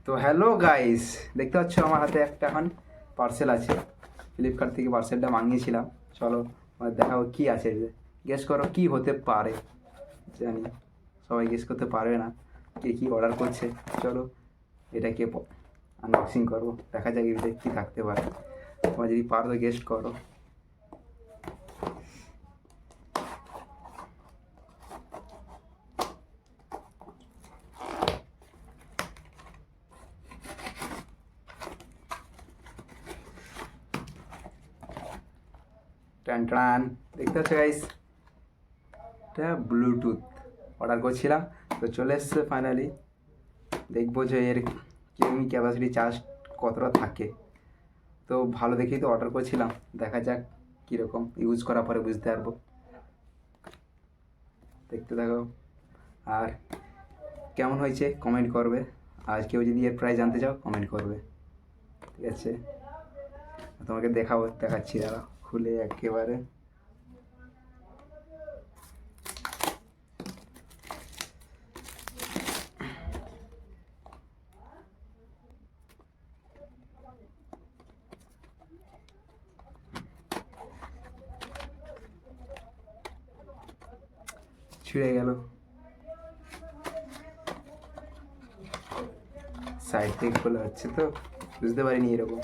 তো hello guys, দেখতে পাচ্ছ আমার হাতে একটা এখন পার্সেল আছে। ফ্লিপকার্ট থেকে পার্সেলটা মাঙিয়েছিলাম। চলো দেখাও কি আছে। গেস করো কি হতে পারে। জানি সবাই গেস করতে পারবে না কে কী অর্ডার করছে। চলো এটাকে আনবক্সিং করবো, দেখা যাক এতে কী থাকতে পারে। তোমরা যদি পারো তো গেস করো। টান টান, দেখতে পাচ্ছ গাইস, এটা ব্লুটুথ অর্ডার করছিলাম, তো চলে এসছে ফাইনালি। দেখবো যে এর কিমি ক্যাপাসিটি চার্জ কতটা থাকে। তো ভালো দেখেই তো অর্ডার করছিলাম, দেখা যাক কীরকম ইউজ করার পরে বুঝতে পারবো। দেখতে থাকো আর কেমন হয়েছে কমেন্ট করবে। আর কেউ যদি এর প্রাইস জানতে চাও কমেন্ট করবে, ঠিক আছে? তোমাকে দেখাচ্ছি, দাঁড়া খুলে একেবারে। ছিঁড়ে গেল, সাইড থেকে খোলা হচ্ছে তো বুঝতে পারিনি এরকম।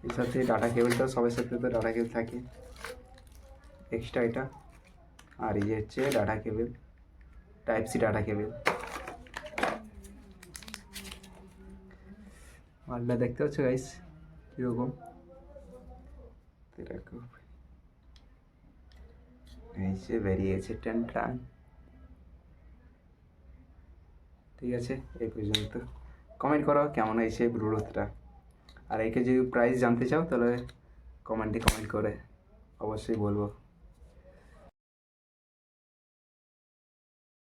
এর সাথে ডাটা কেবলটা, সবার সাথে তো ডাটা কেবল থাকে এক্সট্রা এটা। আর এই যে হচ্ছে data cable, type C data cable. মালটা দেখতে পাচ্ছ গাইস কীরকম, এরকম এই বেরিয়েছে টান টান। ঠিক আছে, এই পর্যন্ত। কমেন্ট করো কেমন হয়েছে ব্লুটুথটা। আর একে যদি প্রাইস জানতে চাও তাহলে কমেন্টে কমেন্ট করে অবশ্যই বলবো।